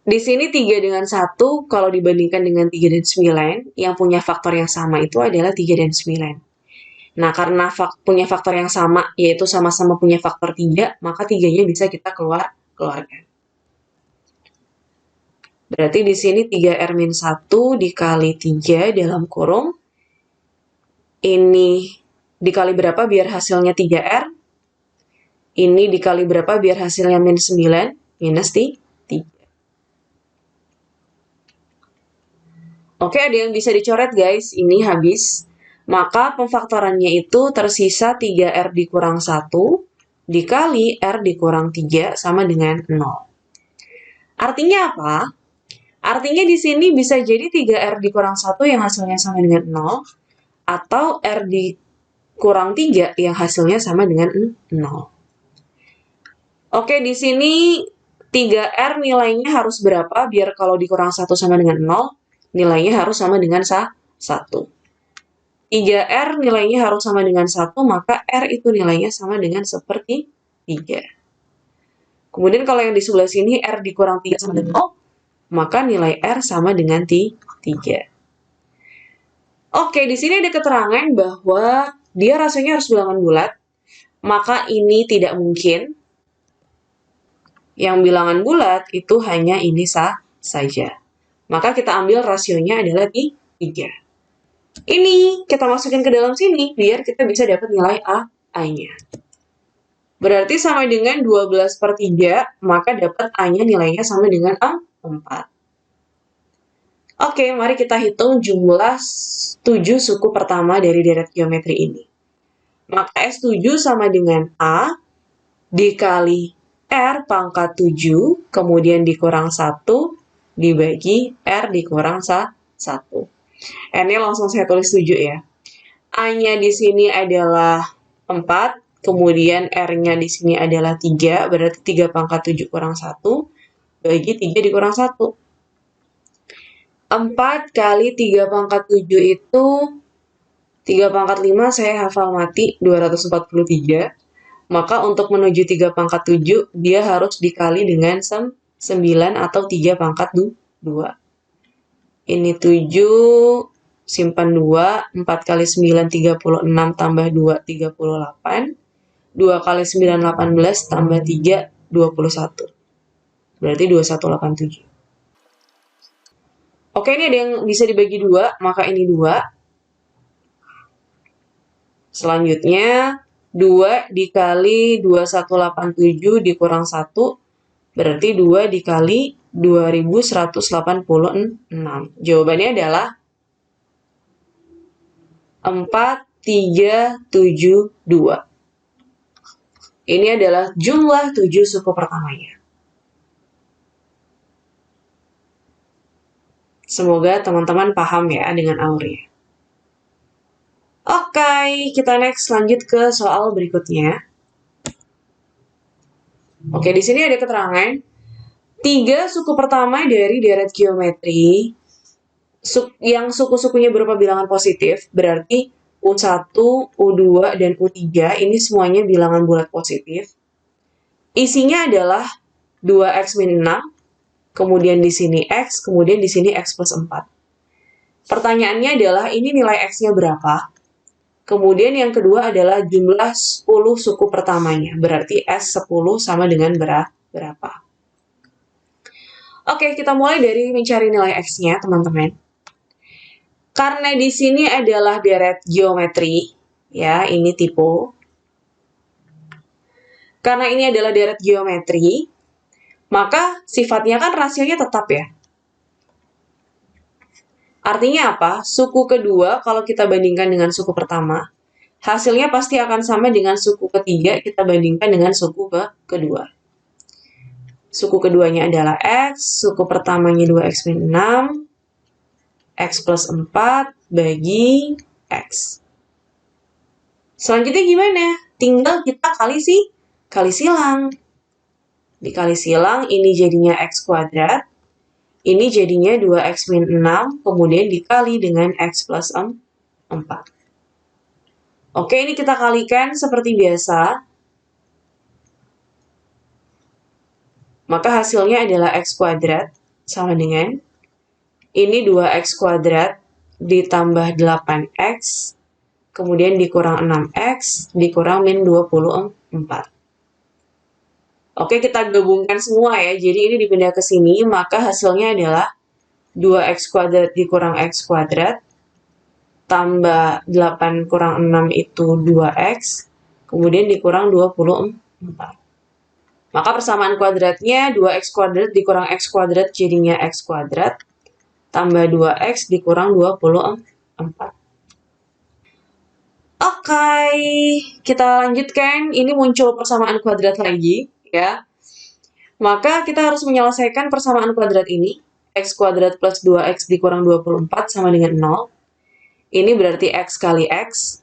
di sini 3 dengan 1, kalau dibandingkan dengan 3 dan 9, yang punya faktor yang sama itu adalah 3 dan 9. Nah, karena punya faktor yang sama, yaitu sama-sama punya faktor 3, maka 3-nya bisa kita keluarkan. Berarti di sini 3R-1 dikali 3 dalam kurung. Ini dikali berapa biar hasilnya 3R? Ini dikali berapa biar hasilnya min 9? Minus 3. Oke, ada yang bisa dicoret guys. Ini habis. Maka pemfaktorannya itu tersisa 3R dikurang 1 dikali R dikurang 3 sama dengan 0. Artinya apa? Artinya di sini bisa jadi 3R dikurang 1 yang hasilnya sama dengan 0, atau R dikurang 3 yang hasilnya sama dengan 0. Oke, di sini 3R nilainya harus berapa biar kalau dikurang 1 sama dengan 0, nilainya harus sama dengan 1. 3R nilainya harus sama dengan 1, maka R itu nilainya sama dengan seperti 3. Kemudian kalau yang di sebelah sini R dikurang 3 sama dengan 0, maka nilai R sama dengan 3. Oke, di sini ada keterangan bahwa dia rasanya harus bilangan bulat, maka ini tidak mungkin. Yang bilangan bulat itu hanya ini saja. Maka kita ambil rasionya adalah 3. Ini kita masukin ke dalam sini biar kita bisa dapat nilai A-nya. Berarti sama dengan 12/3, maka dapat A-nya nilainya sama dengan 4. Oke, mari kita hitung jumlah 7 suku pertama dari deret geometri ini. Maka S7 sama dengan A dikali R pangkat 7, kemudian dikurang 1, dibagi R dikurang 1. R-nya langsung saya tulis 7 ya. A-nya di sini adalah 4, kemudian R-nya di sini adalah 3, berarti 3 pangkat 7 kurang 1, bagi 3 dikurang 1. 4 kali 3 pangkat 7 itu 3 pangkat 5 saya hafal mati 243. Maka untuk menuju 3 pangkat 7 dia harus dikali dengan 9 atau 3 pangkat 2. Ini 7, simpan 2, 4 kali 9 36 tambah 2 38. 2 kali 9 18 tambah 3 21. Berarti 2187. Oke, ini ada yang bisa dibagi 2, maka ini 2. Selanjutnya, 2 dikali 2187 dikurang 1, berarti 2 dikali 2186. Jawabannya adalah 4372. Ini adalah jumlah 7 suku pertamanya. Semoga teman-teman paham ya dengan alurnya. Oke, kita next lanjut ke soal berikutnya. Oke, di sini ada keterangan 3 suku pertama dari deret geometri yang suku-sukunya berupa bilangan positif, berarti U1, U2, dan U3 ini semuanya bilangan bulat positif. Isinya adalah 2x min 6, kemudian di sini x, kemudian di sini x plus 4. Pertanyaannya adalah ini nilai x-nya berapa? Kemudian yang kedua adalah jumlah 10 suku pertamanya, berarti S10 sama dengan berapa? Oke, kita mulai dari mencari nilai x-nya, teman-teman. Karena di sini adalah deret geometri, ya, ini tipe. Karena ini adalah deret geometri, maka sifatnya kan rasionya tetap ya. Artinya apa? Suku kedua kalau kita bandingkan dengan suku pertama, hasilnya pasti akan sama dengan suku ketiga kita bandingkan dengan suku kedua. Suku keduanya adalah X, suku pertamanya 2X min 6, X plus 4 bagi X. Selanjutnya gimana? Tinggal kita kali silang. Dikali silang, ini jadinya X kuadrat. Ini jadinya 2X min 6, kemudian dikali dengan X plus 4. Oke, ini kita kalikan seperti biasa. Maka hasilnya adalah X kuadrat sama dengan ini 2X kuadrat ditambah 8X, kemudian dikurang 6X, dikurang min 24. Oke, kita gabungkan semua ya. Jadi ini dipindah ke sini, maka hasilnya adalah 2X kuadrat dikurang X kuadrat, tambah 8 kurang 6 itu 2X, kemudian dikurang 24. Maka persamaan kuadratnya 2X kuadrat dikurang X kuadrat jadinya X kuadrat, tambah 2X dikurang 24. Oke, kita lanjutkan. Ini muncul persamaan kuadrat lagi, ya. Maka kita harus menyelesaikan persamaan kuadrat ini. X kuadrat plus 2X dikurang 24 sama dengan 0. Ini berarti X kali X.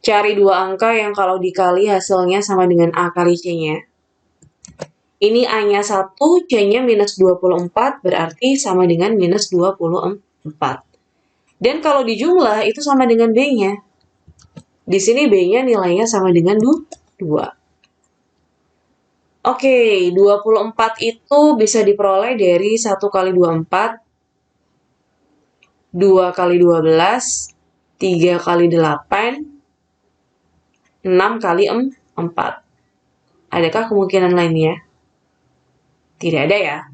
Cari dua angka yang kalau dikali hasilnya sama dengan A kali C-nya. Ini A-nya 1, C-nya minus 24, berarti sama dengan minus 24. Dan kalau dijumlah, itu sama dengan B-nya. Di sini B-nya nilainya sama dengan 2. Oke, 24 itu bisa diperoleh dari 1 kali 24, 2 kali 12, 3 kali 8, 6 kali 4. Adakah kemungkinan lainnya? Tidak ada ya.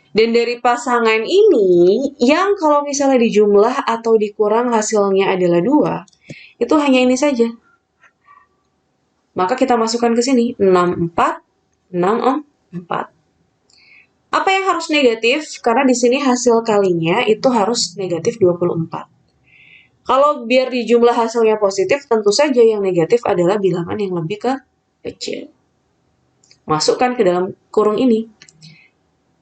Dan dari pasangan ini, yang kalau misalnya dijumlah atau dikurang hasilnya adalah 2, itu hanya ini saja. Maka kita masukkan ke sini, 64, 64. Apa yang harus negatif? Karena di sini hasil kalinya itu harus negatif 24. Kalau biar di jumlah hasilnya positif, tentu saja yang negatif adalah bilangan yang lebih kecil. Masukkan ke dalam kurung ini.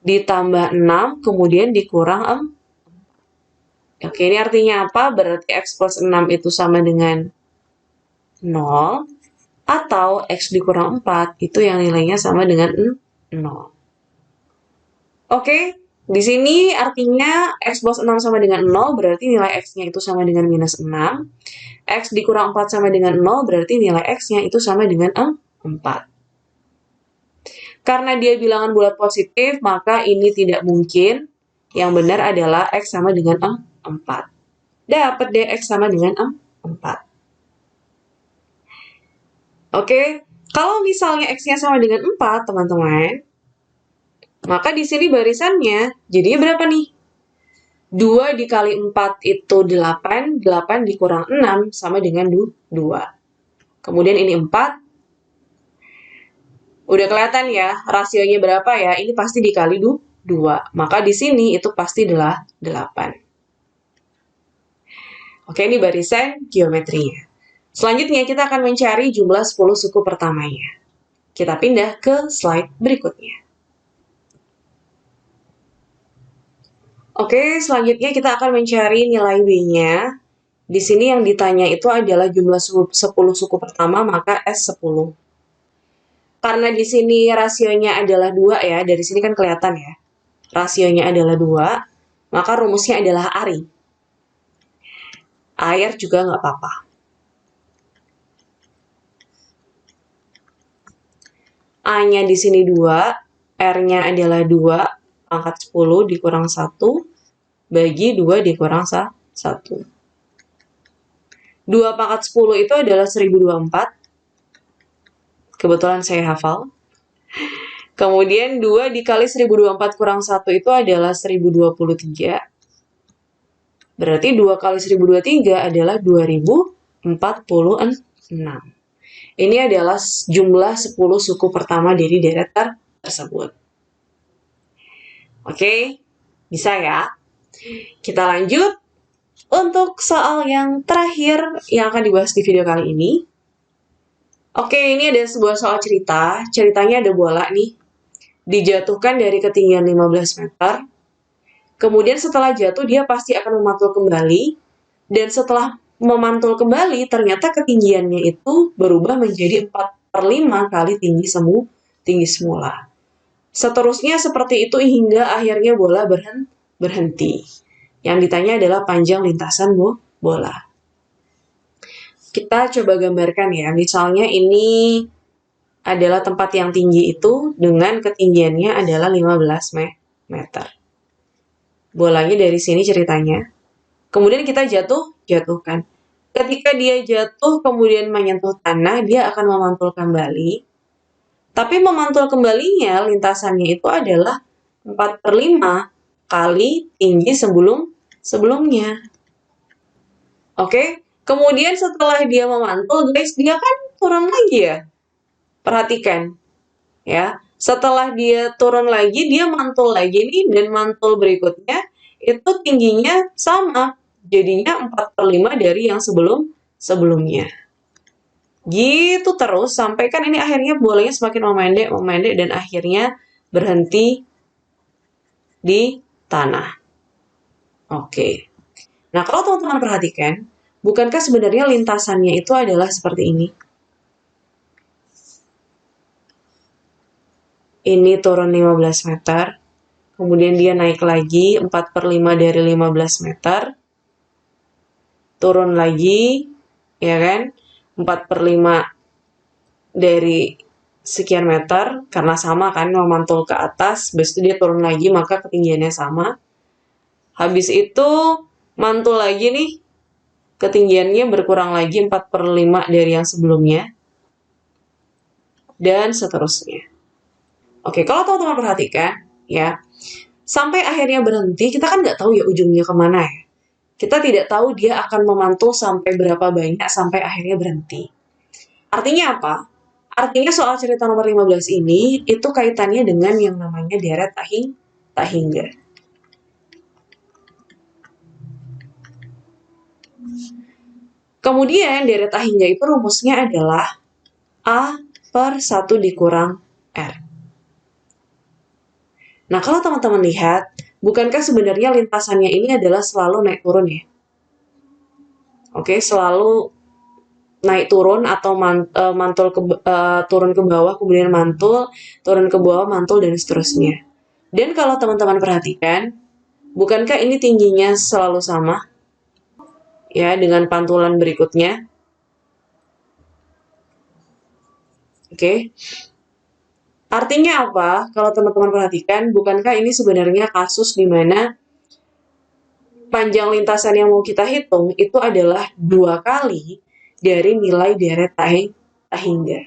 Ditambah 6, kemudian dikurang 4. Oke, ini artinya apa? Berarti X plus 6 itu sama dengan 0, atau X dikurang 4 itu yang nilainya sama dengan 0. Oke, di sini artinya X plus 6 sama dengan 0, berarti nilai X-nya itu sama dengan minus 6. X dikurang 4 sama dengan 0, berarti nilai X-nya itu sama dengan 4. Karena dia bilangan bulat positif, maka ini tidak mungkin. Yang benar adalah X sama dengan 4. Dapat deh X sama dengan 4. Oke, kalau misalnya X-nya sama dengan 4, teman-teman, maka di sini barisannya jadinya berapa nih? 2 dikali 4 itu 8, 8 dikurang 6 sama dengan 2. Kemudian ini 4. Udah kelihatan ya, rasionya berapa ya? Ini pasti dikali 2. Maka di sini itu pasti adalah 8. Oke, ini barisan geometrinya. Selanjutnya kita akan mencari jumlah 10 suku pertamanya. Kita pindah ke slide berikutnya. Oke, selanjutnya kita akan mencari nilai W-nya. Di sini yang ditanya itu adalah jumlah 10 suku pertama, maka S10. Karena di sini rasionya adalah 2 ya, dari sini kan kelihatan ya. Rasionya adalah 2, maka rumusnya adalah ARI. Air juga nggak apa-apa. A-nya di sini 2, R-nya adalah 2, pangkat 10 dikurang 1, bagi 2 dikurang 1. 2 pangkat 10 itu adalah 1024. Kebetulan saya hafal. Kemudian 2 dikali 1024 kurang 1 itu adalah 1023. Berarti 2 kali 1023 adalah 2046. Ini adalah jumlah 10 suku pertama dari deret tersebut. Oke, bisa ya? Kita lanjut untuk soal yang terakhir yang akan dibahas di video kali ini. Oke, ini ada sebuah soal cerita. Ceritanya ada bola nih. Dijatuhkan dari ketinggian 15 meter. Kemudian setelah jatuh dia pasti akan memantul kembali. Dan setelah memantul kembali ternyata ketinggiannya itu berubah menjadi 4/5 kali tinggi semula. Seterusnya seperti itu hingga akhirnya bola berhenti. Yang ditanya adalah panjang lintasan bola. Kita coba gambarkan ya, misalnya ini adalah tempat yang tinggi itu dengan ketinggiannya adalah 15 meter. Bolanya dari sini ceritanya. Kemudian kita jatuhkan. Ketika dia jatuh kemudian menyentuh tanah, dia akan memantul kembali. Tapi memantul kembalinya lintasannya itu adalah 4/5 kali tinggi sebelumnya. Oke, kemudian setelah dia memantul, guys, dia kan turun lagi ya. Perhatikan, ya. Setelah dia turun lagi, dia mantul lagi nih, dan mantul berikutnya itu tingginya sama. Jadinya 4/5 dari yang sebelumnya. Gitu terus, sampai kan ini akhirnya bolanya semakin memendek, dan akhirnya berhenti di tanah. Oke. Nah, kalau teman-teman perhatikan, bukankah sebenarnya lintasannya itu adalah seperti ini? Ini turun 15 meter, kemudian dia naik lagi 4/5 dari 15 meter, turun lagi, ya kan, 4/5 dari sekian meter, karena sama kan, memantul ke atas, habis itu dia turun lagi, maka ketinggiannya sama. Habis itu, mantul lagi nih, ketinggiannya berkurang lagi 4/5 dari yang sebelumnya, dan seterusnya. Oke, kalau teman-teman perhatikan, ya, sampai akhirnya berhenti, kita kan nggak tahu ya ujungnya kemana ya. Kita tidak tahu dia akan memantul sampai berapa banyak sampai akhirnya berhenti. Artinya apa? Artinya soal cerita nomor 15 ini, itu kaitannya dengan yang namanya deret tak hingga. Kemudian deret tak hingga itu rumusnya adalah A per 1 dikurang R. Nah, kalau teman-teman lihat, bukankah sebenarnya lintasannya ini adalah selalu naik turun ya? Oke, selalu naik turun atau mantul turun ke bawah, kemudian mantul, turun ke bawah, mantul, dan seterusnya. Dan kalau teman-teman perhatikan, bukankah ini tingginya selalu sama? Ya, dengan pantulan berikutnya. Oke. Artinya apa? Kalau teman-teman perhatikan, bukankah ini sebenarnya kasus di mana panjang lintasan yang mau kita hitung itu adalah 2 kali dari nilai deret tak hingga.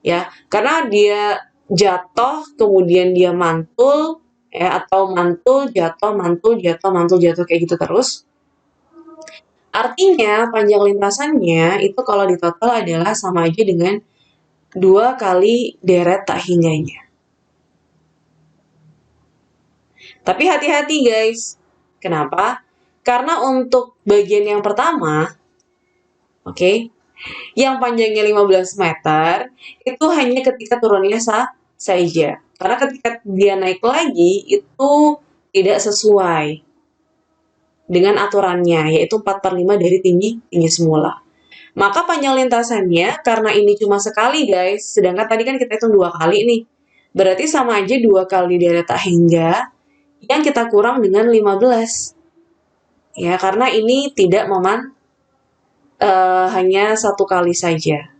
Ya, karena dia jatuh, kemudian dia mantul, ya, atau mantul, jatuh, mantul, jatuh, mantul, jatuh, kayak gitu terus. Artinya panjang lintasannya itu kalau ditotal adalah sama aja dengan 2 kali deret tak hingganya. Tapi hati-hati guys. Kenapa? Karena untuk bagian yang pertama, oke, yang panjangnya 15 meter, itu hanya ketika turunnya saja. Karena ketika dia naik lagi, itu tidak sesuai dengan aturannya, yaitu 4/5 dari tinggi semula. Maka panjang lintasannya, karena ini cuma sekali guys, sedangkan tadi kan kita hitung 2 kali nih. Berarti sama aja 2 kali deret tak hingga, yang kita kurang dengan 15. Ya, karena ini tidak hanya 1 kali saja.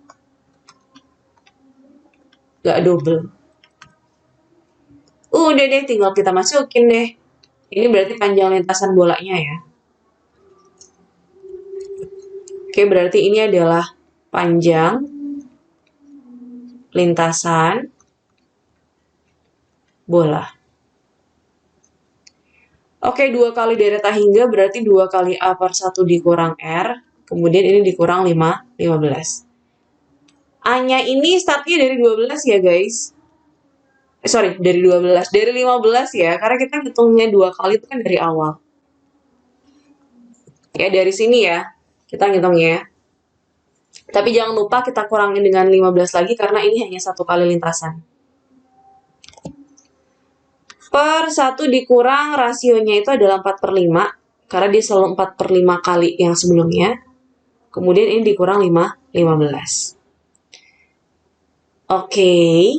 Gak double. Udah deh, tinggal kita masukin deh. Ini berarti panjang lintasan bolanya ya. Oke, berarti ini adalah panjang lintasan bola. Oke, 2 kali deret tak hingga berarti 2 kali A per 1 dikurang R. Kemudian ini dikurang 15. A-nya ini startnya dari 12 ya guys. Sorry, dari 12. Dari 15 ya, karena kita hitungnya 2 kali itu kan dari awal. Ya, dari sini ya, kita ngitungnya ya. Tapi jangan lupa kita kurangin dengan 15 lagi karena ini hanya 1 kali lintasan. Per 1 dikurang rasionya itu adalah 4/5, karena dia selalu 4/5 kali yang sebelumnya. Kemudian ini dikurang 15. Oke.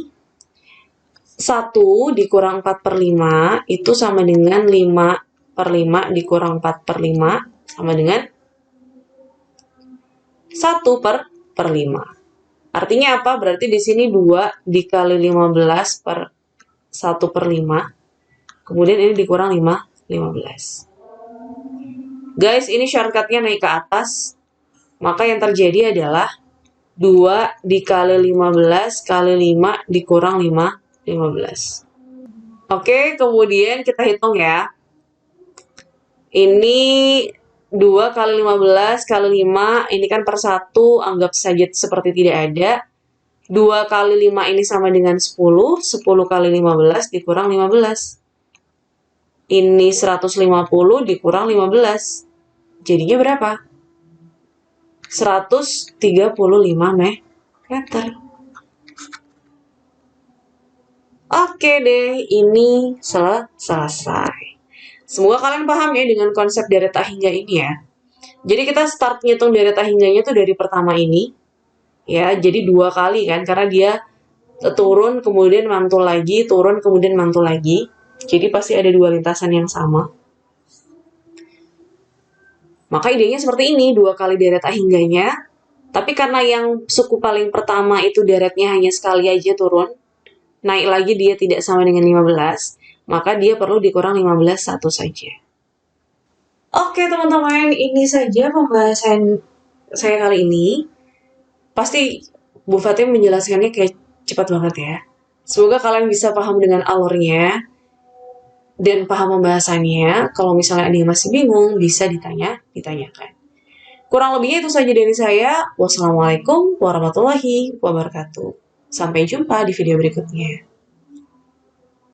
1 dikurang 4/5 itu sama dengan 5/5 dikurang 4/5 sama dengan 1/5. Artinya apa? Berarti di sini 2 dikali 15 per 1/5. Kemudian ini dikurang 15. Guys, ini shortcutnya naik ke atas. Maka yang terjadi adalah 2 dikali 15 kali 5 dikurang 15. Oke, kemudian kita hitung ya. Ini 2 kali 15 kali 5, ini kan per 1, anggap saja seperti tidak ada. 2 kali 5 ini sama dengan 10, 10 kali 15 dikurang 15. Ini 150 dikurang 15. Jadinya berapa? 135 meter. Oke deh, ini selesai. Semoga kalian paham ya dengan konsep deret tak hingga ini ya. Jadi kita start ngitung deret tak hingganya tuh dari pertama ini. Ya, jadi 2 kali kan, karena dia turun kemudian mantul lagi, turun kemudian mantul lagi. Jadi pasti ada 2 lintasan yang sama. Maka idenya seperti ini, 2 kali deret tak hingganya. Tapi karena yang suku paling pertama itu deretnya hanya sekali aja turun, naik lagi dia tidak sama dengan 15, maka dia perlu dikurang 15 satu saja. Oke teman-teman, ini saja pembahasan saya kali ini. Pasti Bu Fatim menjelaskannya kayak cepat banget ya. Semoga kalian bisa paham dengan alurnya dan paham pembahasannya. Kalau misalnya ada yang masih bingung, bisa ditanyakan. Kurang lebihnya itu saja dari saya. Wassalamualaikum warahmatullahi wabarakatuh. Sampai jumpa di video berikutnya.